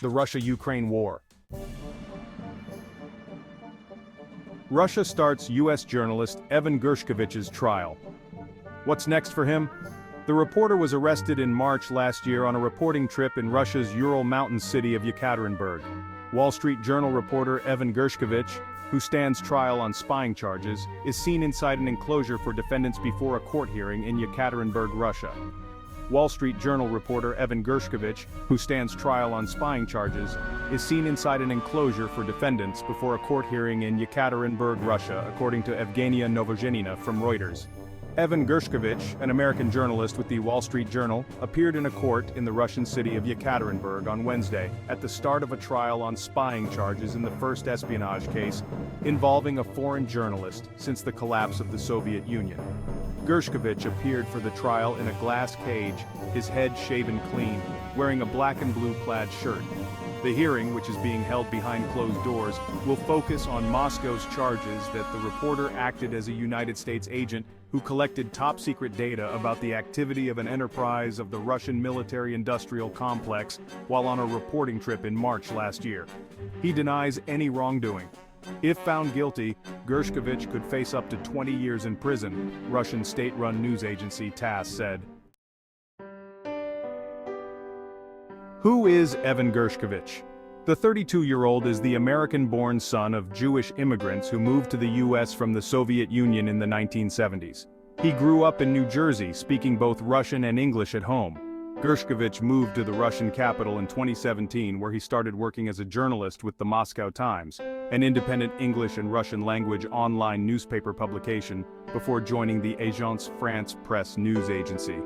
The Russia-Ukraine war. Russia starts U.S. journalist Evan Gershkovich's trial. What's next for him? The reporter was arrested in March last year on a reporting trip in Russia's Ural mountain city of Yekaterinburg. Wall Street Journal reporter Evan Gershkovich, who stands trial on spying charges, is seen inside an enclosure for defendants before a court hearing in Yekaterinburg, Russia. Wall Street Journal reporter Evan Gershkovich, who stands trial on spying charges, is seen inside an enclosure for defendants before a court hearing in Yekaterinburg, Russia, according to Evgenia Novozhenina from Reuters. Evan Gershkovich, an American journalist with the Wall Street Journal, appeared in a court in the Russian city of Yekaterinburg on Wednesday, at the start of a trial on spying charges in the first espionage case involving a foreign journalist since the collapse of the Soviet Union. Gershkovich appeared for the trial in a glass cage, his head shaven clean, wearing a black and blue plaid shirt. The hearing, which is being held behind closed doors, will focus on Moscow's charges that the reporter acted as a United States agent who collected top-secret data about the activity of an enterprise of the Russian military-industrial complex while on a reporting trip in March last year. He denies any wrongdoing. If found guilty, Gershkovich could face up to 20 years in prison, Russian state-run news agency TASS said. Who is Evan Gershkovich? The 32-year-old is the American-born son of Jewish immigrants who moved to the U.S. from the Soviet Union in the 1970s. He grew up in New Jersey, speaking both Russian and English at home. Gershkovich moved to the Russian capital in 2017, where he started working as a journalist with the Moscow Times, an independent English and Russian language online newspaper publication, before joining the Agence France-Presse news agency.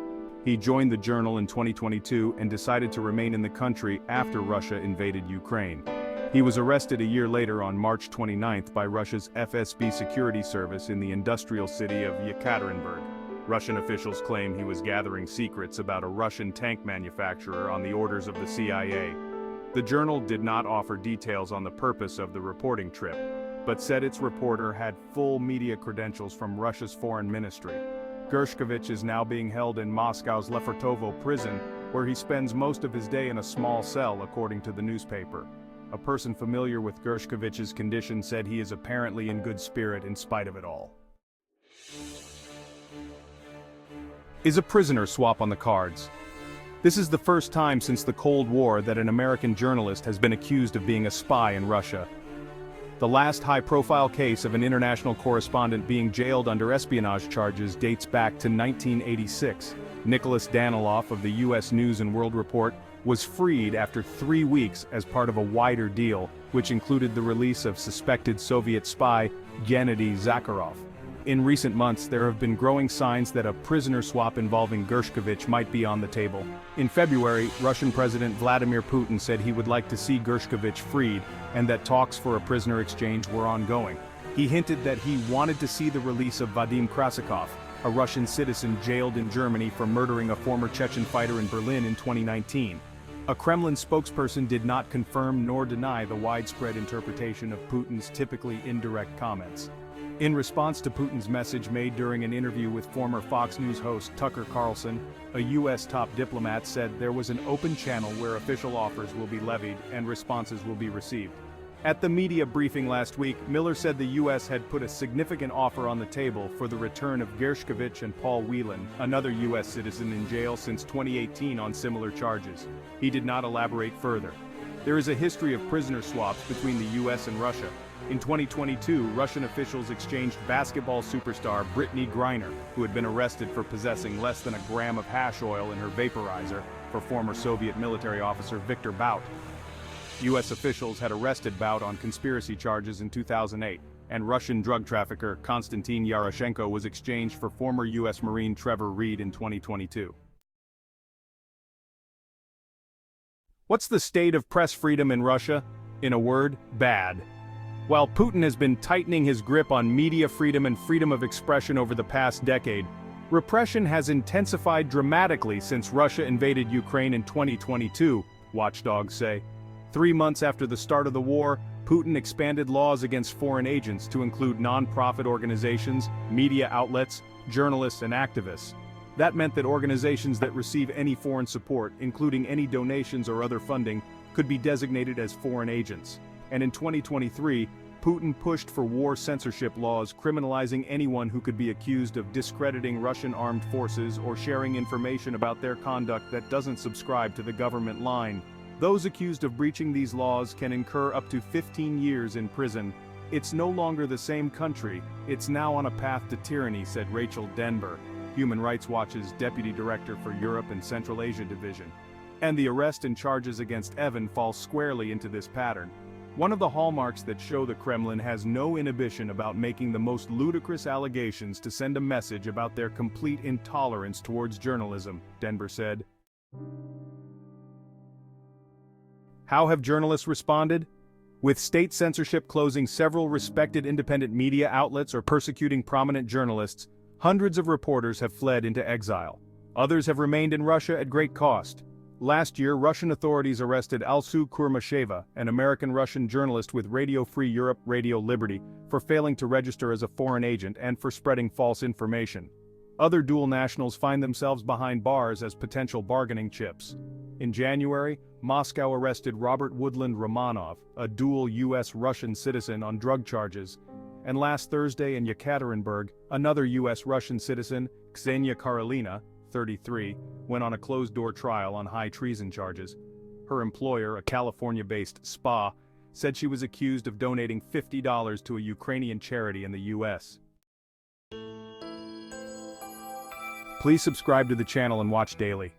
He joined the journal in 2022 and decided to remain in the country after Russia invaded Ukraine. He was arrested a year later on March 29 by Russia's FSB security service in the industrial city of Yekaterinburg. Russian officials claim he was gathering secrets about a Russian tank manufacturer on the orders of the CIA. The journal did not offer details on the purpose of the reporting trip, but said its reporter had full media credentials from Russia's foreign ministry. Gershkovich is now being held in Moscow's Lefortovo prison, where he spends most of his day in a small cell, according to the newspaper. A person familiar with Gershkovich's condition said he is apparently in good spirit in spite of it all. Is a prisoner swap on the cards? This is the first time since the Cold War that an American journalist has been accused of being a spy in Russia. The last high-profile case of an international correspondent being jailed under espionage charges dates back to 1986. Nicholas Daniloff of the U.S. News and World Report was freed after 3 weeks as part of a wider deal, which included the release of suspected Soviet spy Gennady Zakharov. In recent months, there have been growing signs that a prisoner swap involving Gershkovich might be on the table. In February, Russian President Vladimir Putin said he would like to see Gershkovich freed, and that talks for a prisoner exchange were ongoing. He hinted that he wanted to see the release of Vadim Krasikov, a Russian citizen jailed in Germany for murdering a former Chechen fighter in Berlin in 2019. A Kremlin spokesperson did not confirm nor deny the widespread interpretation of Putin's typically indirect comments. In response to Putin's message made during an interview with former Fox News host Tucker Carlson, a U.S. top diplomat said there was an open channel where official offers will be levied and responses will be received. At the media briefing last week, Miller said the U.S. had put a significant offer on the table for the return of Gershkovich and Paul Whelan, another U.S. citizen in jail since 2018 on similar charges. He did not elaborate further. There is a history of prisoner swaps between the U.S. and Russia. In 2022, Russian officials exchanged basketball superstar Brittany Griner, who had been arrested for possessing less than a gram of hash oil in her vaporizer, for former Soviet military officer Viktor Bout. U.S. officials had arrested Bout on conspiracy charges in 2008, and Russian drug trafficker Konstantin Yaroshenko was exchanged for former U.S. Marine Trevor Reed in 2022. What's the state of press freedom in Russia? In a word, bad. While Putin has been tightening his grip on media freedom and freedom of expression over the past decade, repression has intensified dramatically since Russia invaded Ukraine in 2022, watchdogs say. 3 months after the start of the war, Putin expanded laws against foreign agents to include non-profit organizations, media outlets, journalists and activists. That meant that organizations that receive any foreign support, including any donations or other funding, could be designated as foreign agents. And in 2023, Putin pushed for war censorship laws criminalizing anyone who could be accused of discrediting Russian armed forces or sharing information about their conduct that doesn't subscribe to the government line. Those accused of breaching these laws can incur up to 15 years in prison. It's no longer the same country, it's now on a path to tyranny, said Rachel Denber, Human Rights Watch's Deputy Director for Europe and Central Asia Division. And the arrest and charges against Evan fall squarely into this pattern. One of the hallmarks that show the Kremlin has no inhibition about making the most ludicrous allegations to send a message about their complete intolerance towards journalism, Denber said. How have journalists responded? With state censorship closing several respected independent media outlets or persecuting prominent journalists, hundreds of reporters have fled into exile. Others have remained in Russia at great cost. Last year, Russian authorities arrested Alsu Kurmasheva, an American-Russian journalist with Radio Free Europe, Radio Liberty, for failing to register as a foreign agent and for spreading false information. Other dual nationals find themselves behind bars as potential bargaining chips. In January, Moscow arrested Robert Woodland Romanov, a dual U.S.-Russian citizen, on drug charges. And last Thursday in Yekaterinburg, another U.S.-Russian citizen, Ksenia Karolina, 33, went on a closed-door trial on high treason charges. Her employer, a California-based spa, said she was accused of donating $50 to a Ukrainian charity in the U.S. Please subscribe to the channel and watch daily.